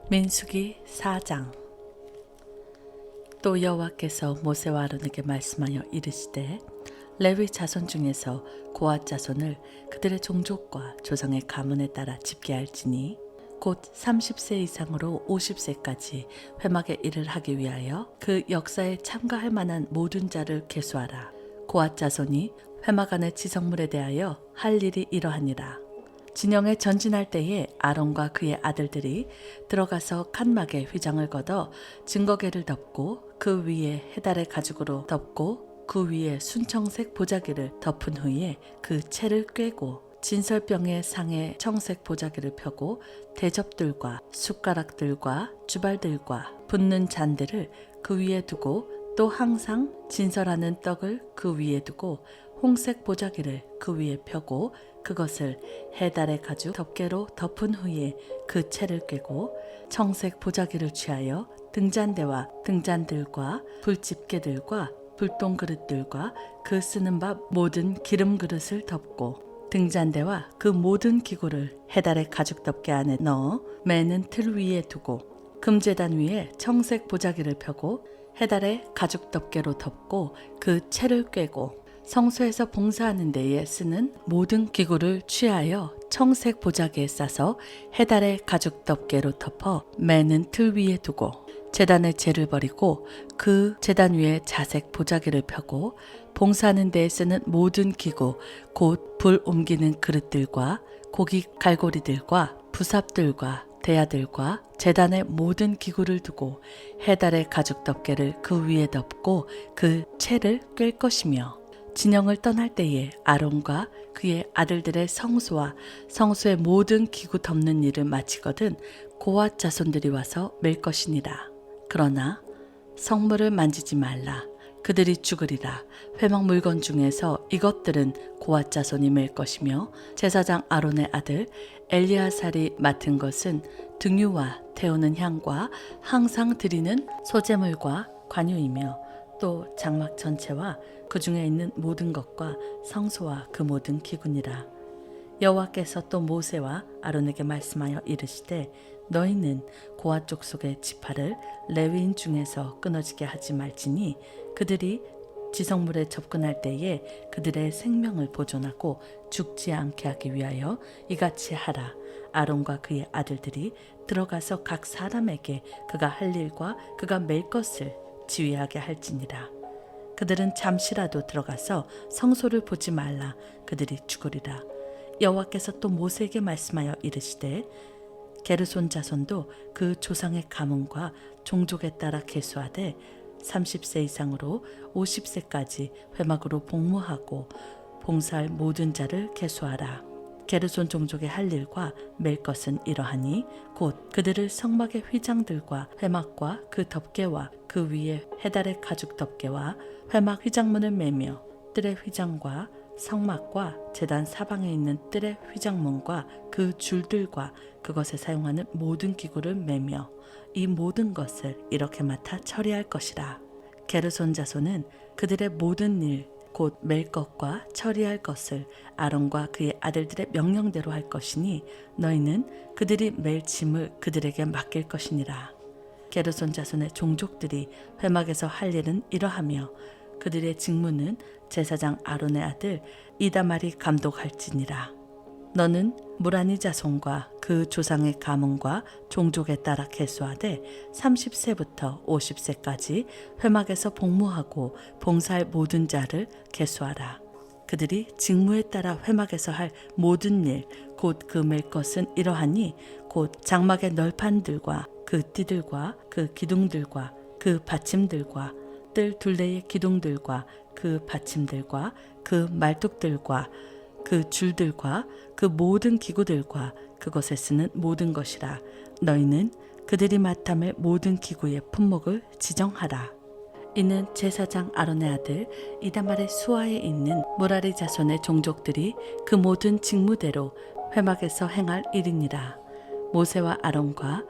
민수기 4장. 또 여호와께서 모세와 아론에게 말씀하여 이르시되 레위 자손 중에서 고앗 자손을 그들의 종족과 조상의 가문에 따라 집계할지니 곧 30세 이상으로 50세까지 회막의 일을 하기 위하여 그 역사에 참가할 만한 모든 자를 계수하라. 고앗 자손이 회막 안의 지성물에 대하여 할 일이 이러하니라. 진영에 전진할 때에 아론과 그의 아들들이 들어가서 칸막에 휘장을 걷어 증거계를 덮고 그 위에 해달의 가죽으로 덮고 그 위에 순청색 보자기를 덮은 후에 그 채를 꿰고 진설병의 상에 청색 보자기를 펴고 대접들과 숟가락들과 주발들과 붓는 잔들을 그 위에 두고 또 항상 진설하는 떡을 그 위에 두고 홍색 보자기를 그 위에 펴고 그것을 해달의 가죽 덮개로 덮은 후에 그 채를 꿰고 청색 보자기를 취하여 등잔대와 등잔들과 불집게들과 불똥 그릇들과 그 쓰는 바 모든 기름 그릇을 덮고 등잔대와 그 모든 기구를 해달의 가죽 덮개 안에 넣어 매는 틀 위에 두고 금제단 위에 청색 보자기를 펴고 해달의 가죽 덮개로 덮고 그 채를 꿰고 성소에서 봉사하는 데에 쓰는 모든 기구를 취하여 청색 보자기에 싸서 해달의 가죽 덮개로 덮어 매는 틀 위에 두고 제단의 재를 버리고 그 제단 위에 자색 보자기를 펴고 봉사하는 데에 쓰는 모든 기구 곧 불 옮기는 그릇들과 고기 갈고리들과 부삽들과 대야들과 제단의 모든 기구를 두고 해달의 가죽 덮개를 그 위에 덮고 그 채를 꿰 것이며 진영을 떠날 때에 아론과 그의 아들들의 성소와 성소의 모든 기구 덮는 일을 마치거든 고앗 자손들이 와서 맬 것이니라. 그러나 성물을 만지지 말라. 그들이 죽으리라. 회막 물건 중에서 이것들은 고앗 자손이 맬 것이며 제사장 아론의 아들 엘리아살이 맡은 것은 등유와 태우는 향과 항상 드리는 소제물과 관유이며 또 장막 전체와 그 중에 있는 모든 것과 성소와 그 모든 기구니라. 여호와께서 또 모세와 아론에게 말씀하여 이르시되 너희는 고앗 족속의 지파를 레위인 중에서 끊어지게 하지 말지니 그들이 지성물에 접근할 때에 그들의 생명을 보존하고 죽지 않게 하기 위하여 이같이 하라. 아론과 그의 아들들이 들어가서 각 사람에게 그가 할 일과 그가 맬 것을 지휘하게 할지니라. 그들은 잠시라도 들어가서 성소를 보지 말라. 그들이 죽으리라. 여호와께서 또 모세에게 말씀하여 이르시되 게르손 자손도 그 조상의 가문과 종족에 따라 계수하되 30세 이상으로 50세까지 회막으로 복무하고 봉사할 모든 자를 계수하라. 게르손 종족의 할 일과 맬 것은 이러하니 곧 그들을 성막의 휘장들과 회막과 그 덮개와 그 위에 해달의 가죽 덮개와 회막 휘장문을 매며 뜰의 휘장과 성막과 제단 사방에 있는 뜰의 휘장문과 그 줄들과 그것에 사용하는 모든 기구를 매며 이 모든 것을 이렇게 맡아 처리할 것이라. 게르손 자손은 그들의 모든 일 곧 맬 것과 처리할 것을 아론과 그의 아들들의 명령대로 할 것이니 너희는 그들이 맬 짐을 그들에게 맡길 것이니라. 게르손 자손의 종족들이 회막에서 할 일은 이러하며 그들의 직무는 제사장 아론의 아들 이다말이 감독할지니라. 너는 무라니 자손과 그 조상의 가문과 종족에 따라 계수하되 30세부터 50세까지 회막에서 복무하고 봉사할 모든 자를 계수하라. 그들이 직무에 따라 회막에서 할 모든 일 곧 그 맬 것은 이러하니 곧 장막의 널판들과 그 띠들과 그 기둥들과 그 받침들과 뜰 둘레의 기둥들과 그 받침들과 그 말뚝들과 그 줄들과 그 모든 기구들과 그것에 쓰는 모든 것이라. 너희는 그들이 맡아 맬 모든 기구의 품목을 지정하라. 이는 제사장 아론의 아들 이다말의 수하에 있는 무라리 자손의 종족들이 그 모든 직무대로 회막에서 행할 일이니라. 모세와 아론과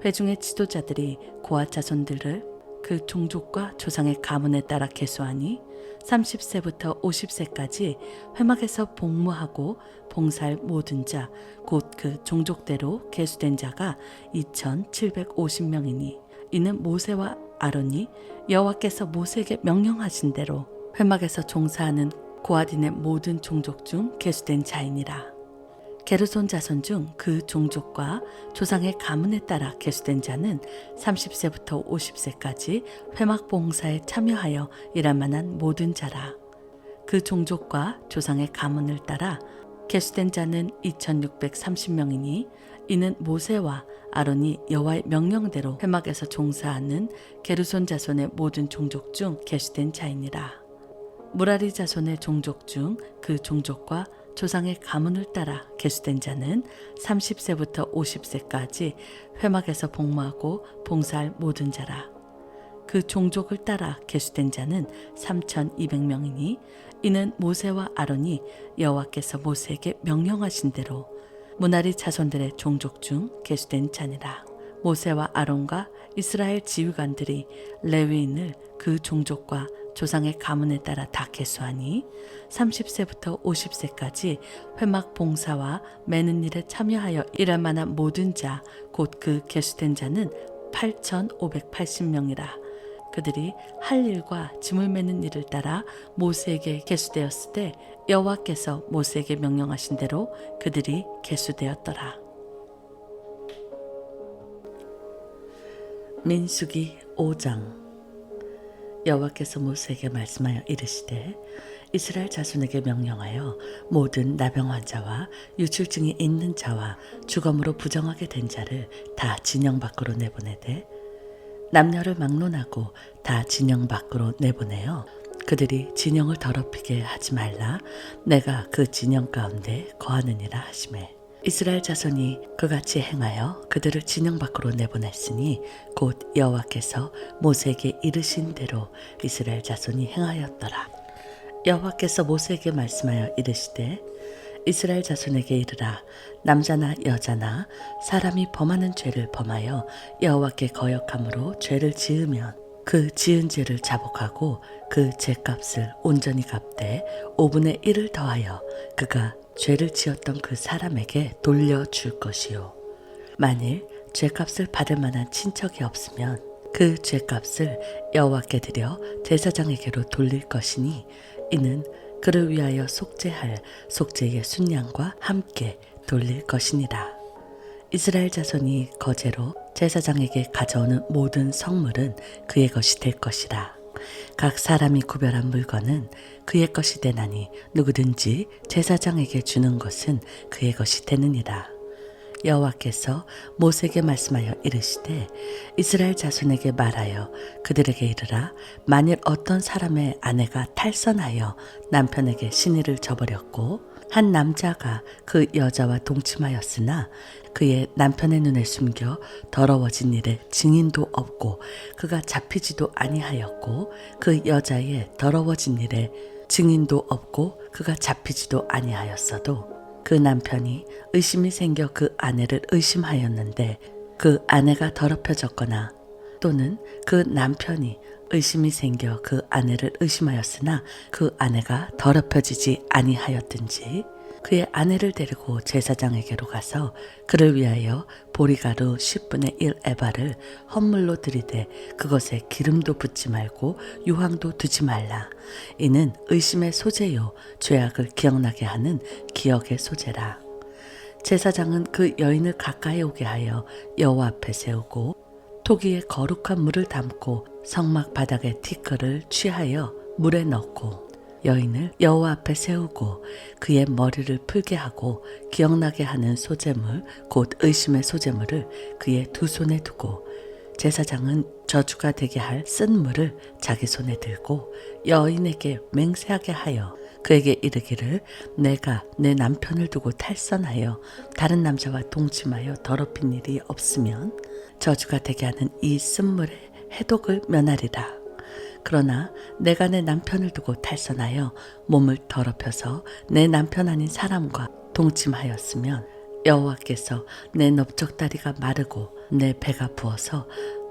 회중의 지도자들이 고앗 자손들을 그 종족과 조상의 가문에 따라 계수하니 30세부터 50세까지 회막에서 복무하고 봉사할 모든 자 곧 그 종족대로 계수된 자가 2,750명이니 이는 모세와 아론이 여호와께서 모세에게 명령하신 대로 회막에서 종사하는 고하딘의 모든 종족 중 계수된 자이니라. 게르손 자손 중 그 종족과 조상의 가문에 따라 계수된 자는 30세부터 50세까지 회막 봉사에 참여하여 일할 만한 모든 자라. 그 종족과 조상의 가문을 따라 계수된 자는 2,630명이니 이는 모세와 아론이 여호와의 명령대로 회막에서 종사하는 게르손 자손의 모든 종족 중 계수된 자이니라. 무라리 자손의 종족 중 그 종족과 조상의 가문을 따라 계수된 자는 30세부터 50세까지 회막에서 복무하고 봉사할 모든 자라. 그 종족을 따라 계수된 자는 3,200명이니 이는 모세와 아론이 여호와께서 모세에게 명령하신 대로 무라리 자손들의 종족 중 계수된 자니라. 모세와 아론과 이스라엘 지휘관들이 레위인을 그 종족과 조상의 가문에 따라 다 계수하니 30세부터 50세까지 회막 봉사와 매는 일에 참여하여 일할 만한 모든 자 곧 그 계수된 자는 8,580명이라. 그들이 할 일과 짐을 매는 일을 따라 모세에게 계수되었을 때 여호와께서 모세에게 명령하신 대로 그들이 계수되었더라. 민수기 5장. 여호와께서 모세에게 말씀하여 이르시되 이스라엘 자손에게 명령하여 모든 나병 환자와 유출증이 있는 자와 주검으로 부정하게 된 자를 다 진영 밖으로 내보내되 남녀를 막론하고 다 진영 밖으로 내보내어 그들이 진영을 더럽히게 하지 말라. 내가 그 진영 가운데 거하느니라 하시매 이스라엘 자손이 그같이 행하여 그들을 진영 밖으로 내보냈으니 곧 여호와께서 모세에게 이르신 대로 이스라엘 자손이 행하였더라. 여호와께서 모세에게 말씀하여 이르시되 이스라엘 자손에게 이르라. 남자나 여자나 사람이 범하는 죄를 범하여 여호와께 거역함으로 죄를 지으면 그 지은 죄를 자복하고 그 죄값을 온전히 갚되 5분의 1을 더하여 그가 죄를 지었던 그 사람에게 돌려줄 것이요. 만일 죄값을 받을 만한 친척이 없으면 그 죄값을 여호와께 드려 제사장에게로 돌릴 것이니 이는 그를 위하여 속죄할 속죄의 순양과 함께 돌릴 것이니라. 이스라엘 자손이 거제로 제사장에게 가져오는 모든 성물은 그의 것이 될 것이라. 각 사람이 구별한 물건은 그의 것이 되나니 누구든지 제사장에게 주는 것은 그의 것이 되느니라. 여호와께서 모세에게 말씀하여 이르시되 이스라엘 자손에게 말하여 그들에게 이르라. 만일 어떤 사람의 아내가 탈선하여 남편에게 시니를 저버렸고 한 남자가 그 여자와 동침하였으나 그의 남편의 눈에 숨겨 더러워진 일에 증인도 없고 그가 잡히지도 아니하였고 그 여자의 더러워진 일에 증인도 없고 그가 잡히지도 아니하였어도 그 남편이 의심이 생겨 그 아내를 의심하였는데 그 아내가 더럽혀졌거나 또는 그 남편이 의심이 생겨 그 아내를 의심하였으나 그 아내가 더럽혀지지 아니하였든지 그의 아내를 데리고 제사장에게로 가서 그를 위하여 보리가루 10분의 1 에바를 헌물로 드리되 그것에 기름도 붓지 말고 유황도 두지 말라. 이는 의심의 소재요 죄악을 기억나게 하는 기억의 소재라. 제사장은 그 여인을 가까이 오게 하여 여호와 앞에 세우고 토기에 거룩한 물을 담고 성막 바닥에 티끌을 취하여 물에 넣고 여인을 여호와 앞에 세우고 그의 머리를 풀게 하고 기억나게 하는 소재물 곧 의심의 소재물을 그의 두 손에 두고 제사장은 저주가 되게 할 쓴 물을 자기 손에 들고 여인에게 맹세하게 하여 그에게 이르기를 내가 내 남편을 두고 탈선하여 다른 남자와 동침하여 더럽힌 일이 없으면 저주가 되게 하는 이 쓴물의 해독을 면하리라. 그러나 내가 내 남편을 두고 탈선하여 몸을 더럽혀서 내 남편 아닌 사람과 동침하였으면 여호와께서 내 넓적다리가 마르고 내 배가 부어서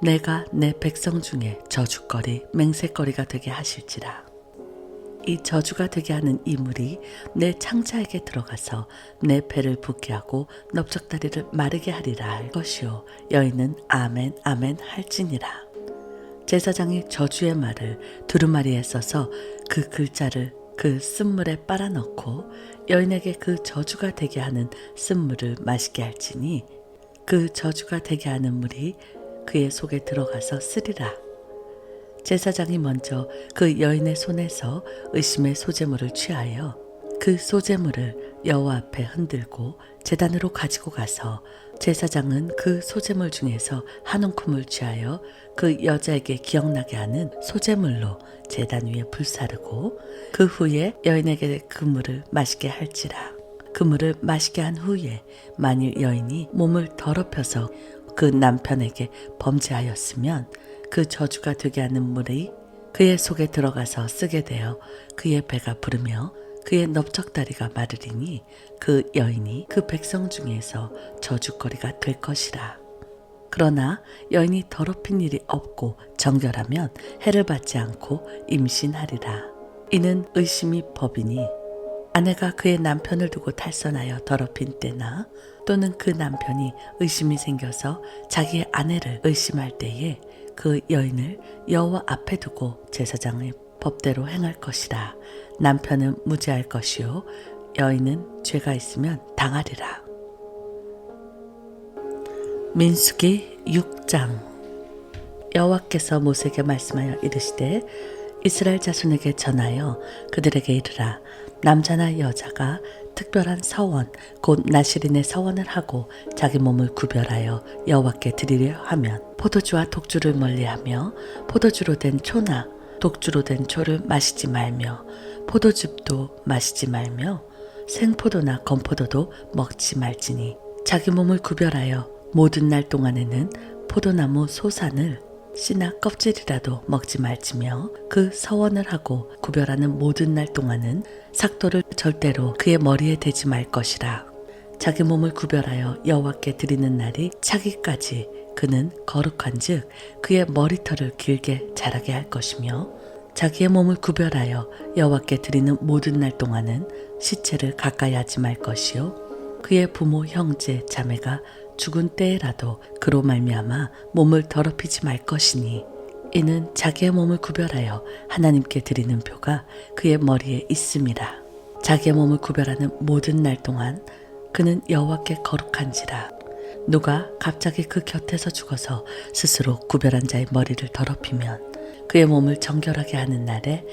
내가 내 백성 중에 저주거리 맹세거리가 되게 하실지라. 이 저주가 되게 하는 이 물이 내 창자에게 들어가서 내 배를 붓게 하고 넓적다리를 마르게 하리라 할 것이요 여인은 아멘 아멘 할지니라. 제사장이 저주의 말을 두루마리에 써서 그 글자를 그 쓴물에 빨아넣고 여인에게 그 저주가 되게 하는 쓴물을 마시게 할지니 그 저주가 되게 하는 물이 그의 속에 들어가서 쓰리라. 제사장이 먼저 그 여인의 손에서 의심의 소재물을 취하여 그 소재물을 여호와 앞에 흔들고 제단으로 가지고 가서 제사장은 그 소재물 중에서 한 움큼을 취하여 그 여자에게 기억나게 하는 소재물로 제단 위에 불사르고 그 후에 여인에게 그 물을 마시게 할지라. 그 물을 마시게 한 후에 만일 여인이 몸을 더럽혀서 그 남편에게 범죄하였으면 그 저주가 되게 하는 물이 그의 속에 들어가서 쓰게 되어 그의 배가 부르며 그의 넓적다리가 마르리니 그 여인이 그 백성 중에서 저주거리가 될 것이라. 그러나 여인이 더럽힌 일이 없고 정결하면 해를 받지 않고 임신하리라. 이는 의심이 법이니 아내가 그의 남편을 두고 탈선하여 더럽힌 때나 또는 그 남편이 의심이 생겨서 자기의 아내를 의심할 때에 그 여인을 여호와 앞에 두고 제사장의 법대로 행할 것이라. 남편은 무죄할 것이요 여인은 죄가 있으면 당하리라. 민수기 6장. 여호와께서 모세에게 말씀하여 이르시되 이스라엘 자손에게 전하여 그들에게 이르라. 남자나 여자가 특별한 서원 곧 나시린의 서원을 하고 자기 몸을 구별하여 여호와께 드리려 하면 포도주와 독주를 멀리하며 포도주로 된 초나 독주로 된 초를 마시지 말며 포도즙도 마시지 말며 생포도나 건포도도 먹지 말지니 자기 몸을 구별하여 모든 날 동안에는 포도나무 소산을 씨나 껍질이라도 먹지 말지며 그 서원을 하고 구별하는 모든 날 동안은 삭도를 절대로 그의 머리에 대지 말 것이라. 자기 몸을 구별하여 여호와께 드리는 날이 차기까지 그는 거룩한즉 그의 머리털을 길게 자라게 할 것이며 자기의 몸을 구별하여 여호와께 드리는 모든 날 동안은 시체를 가까이 하지 말 것이요 그의 부모 형제 자매가 죽은 때에라도 그로 말미암아 몸을 더럽히지 말 것이니 이는 자기의 몸을 구별하여 하나님께 드리는 표가 그의 머리에 있음이라. 자기의 몸을 구별하는 모든 날 동안 그는 여호와께 거룩한지라. 누가 갑자기 그 곁에서 죽어서 스스로 구별한 자의 머리를 더럽히면 그의 몸을 정결하게 하는 날에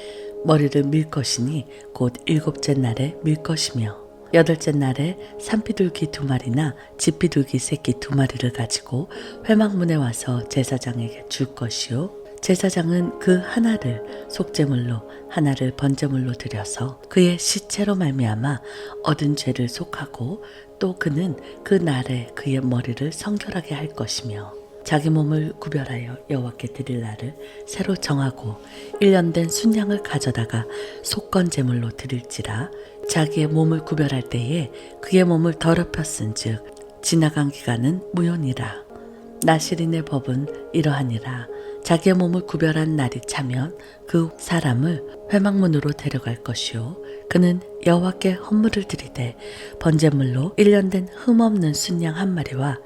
머리를 밀 것이니 곧 일곱째 날에 밀 것이며 여덟째 날에 산비둘기 2마리나 집비둘기 새끼 2마리를 가지고 회막문에 와서 제사장에게 줄 것이요 제사장은 그 하나를 속죄물로 하나를 번제물로 드려서 그의 시체로 말미암아 얻은 죄를 속하고 또 그는 그 날에 그의 머리를 성결하게 할 것이며 자기 몸을 구별하여 여호와께 드릴 날을 새로 정하고 1년 된 순양을 가져다가 속건 제물로 드릴지라. 자기의 몸을 구별할 때에 그의 몸을 더럽혔은즉 지나간 기간은 무효니라. 나시린의 법은 이러하니라. 자기의 몸을 구별한 날이 차면 그 사람을 회막문으로 데려갈 것이요 그는 여호와께 헌물을 드리되 번제물로 1년 된 흠없는 순양 1마리와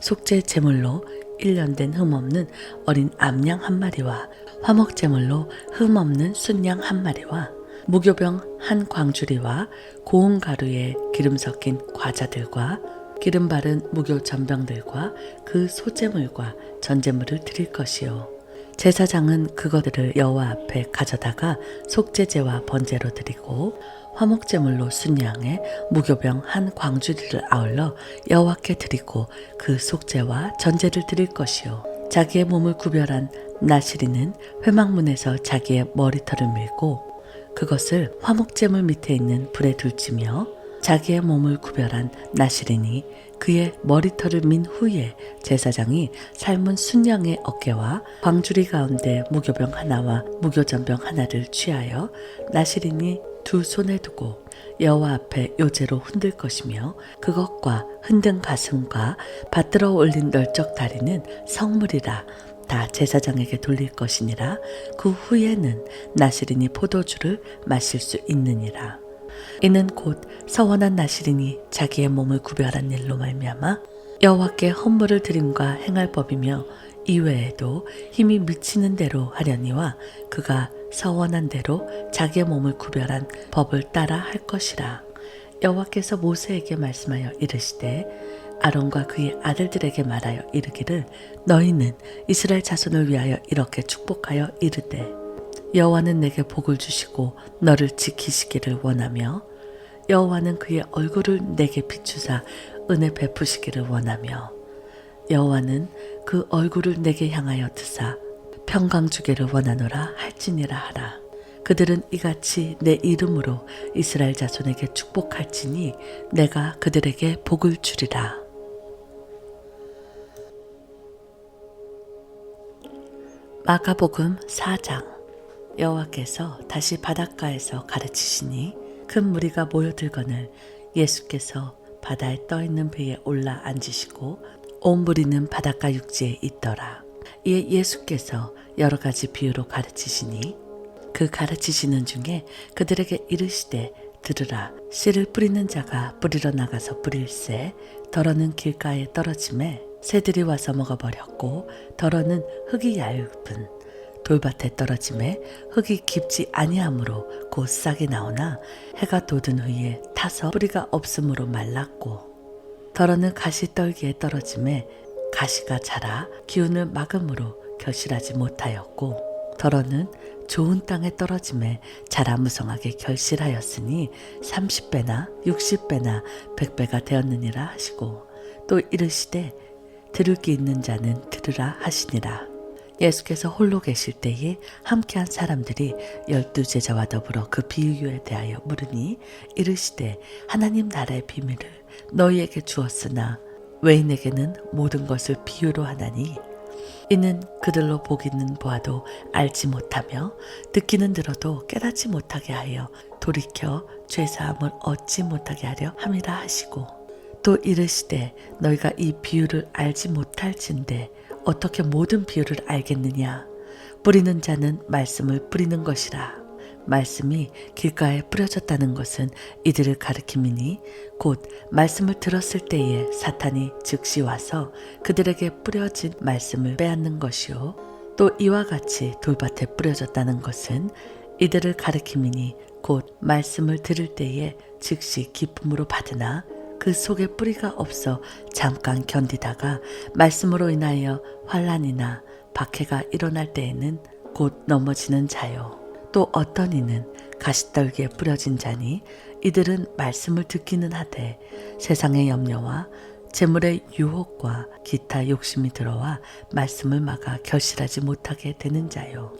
속죄 제물로 1년 된 흠없는 어린 암양 1마리와 화목제물로 흠없는 순양 1마리와 무교병 1광주리와 고운 가루에 기름 섞인 과자들과 기름 바른 무교 전병들과 그 소제물과 전제물을 드릴 것이요 제사장은 그것들을 여호와 앞에 가져다가 속죄제와 번제로 드리고 화목제물로 순양에 무교병 1광주리를 아울러 여호와께 드리고 그 속죄와 전제를 드릴 것이요 자기의 몸을 구별한 나시린은 회막문에서 자기의 머리털을 밀고 그것을 화목제물 밑에 있는 불에 둘지며 자기의 몸을 구별한 나시린이 그의 머리털을 민 후에 제사장이 삶은 순양의 어깨와 광주리 가운데 무교병 하나와 무교전병 하나를 취하여 나시린이 두 손에 두고 여호와 앞에 요제로 흔들 것이며 그것과 흔든 가슴과 받들어 올린 널적 다리는 성물이라. 다 제사장에게 돌릴 것이니라. 그 후에는 나시린이 포도주를 마실 수 있느니라. 이는 곧 서원한 나시린이 자기의 몸을 구별한 일로 말미암아 여호와께 헌물을 드림과 행할 법이며 이외에도 힘이 미치는 대로 하려니와 그가 서원한 대로 자기의 몸을 구별한 법을 따라 할 것이라. 여호와께서 모세에게 말씀하여 이르시되 아론과 그의 아들들에게 말하여 이르기를 너희는 이스라엘 자손을 위하여 이렇게 축복하여 이르되 여호와는 내게 복을 주시고 너를 지키시기를 원하며 여호와는 그의 얼굴을 내게 비추사 은혜 베푸시기를 원하며 여호와는 그 얼굴을 내게 향하여 드사 평강 주기를 원하노라 할지니라 하라. 그들은 이같이 내 이름으로 이스라엘 자손에게 축복할지니 내가 그들에게 복을 주리라. 마가복음 4장. 여호와께서 다시 바닷가에서 가르치시니 큰 무리가 모여들거늘 예수께서 바다에 떠있는 배에 올라 앉으시고 온 무리는 바닷가 육지에 있더라. 이에 예수께서 여러 가지 비유로 가르치시니 그 가르치시는 중에 그들에게 이르시되 들으라. 씨를 뿌리는 자가 뿌리러 나가서 뿌릴새 덜어는 길가에 떨어짐에 새들이 와서 먹어버렸고 덜어는 흙이 얇은 돌밭에 떨어짐에 흙이 깊지 아니하므로 곧 싹이 나오나 해가 돋은 후에 타서 뿌리가 없으므로 말랐고 덜어는 가시떨기에 떨어짐에 가시가 자라 기운을 막음으로 결실하지 못하였고 덜어는 좋은 땅에 떨어짐에 자라 무성하게 결실하였으니 30배나 60배나 100배가 되었느니라 하시고 또 이르시되 들을 귀 있는 자는 들으라 하시니라. 예수께서 홀로 계실 때에 함께한 사람들이 12제자와 더불어 그 비유에 대하여 물으니 이르시되 하나님 나라의 비밀을 너희에게 주었으나 외인에게는 모든 것을 비유로 하나니 이는 그들로 보기는 보아도 알지 못하며 듣기는 들어도 깨닫지 못하게 하여 돌이켜 죄사함을 얻지 못하게 하려 함이라 하시고 또 이르시되 너희가 이 비유를 알지 못할진대 어떻게 모든 비유를 알겠느냐. 뿌리는 자는 말씀을 뿌리는 것이라. 말씀이 길가에 뿌려졌다는 것은 이들을 가리킴이니 곧 말씀을 들었을 때에 사탄이 즉시 와서 그들에게 뿌려진 말씀을 빼앗는 것이요 또 이와 같이 돌밭에 뿌려졌다는 것은 이들을 가리킴이니 곧 말씀을 들을 때에 즉시 기쁨으로 받으나 그 속에 뿌리가 없어 잠깐 견디다가 말씀으로 인하여 환난이나 박해가 일어날 때에는 곧 넘어지는 자요. 또 어떤 이는 가시떨기에 뿌려진 자니 이들은 말씀을 듣기는 하되 세상의 염려와 재물의 유혹과 기타 욕심이 들어와 말씀을 막아 결실하지 못하게 되는 자요.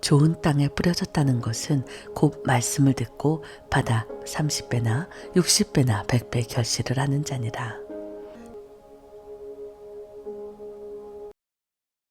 좋은 땅에 뿌려졌다는 것은 곧 말씀을 듣고 받아 30배나 60배나 100배 결실을 하는 자니라.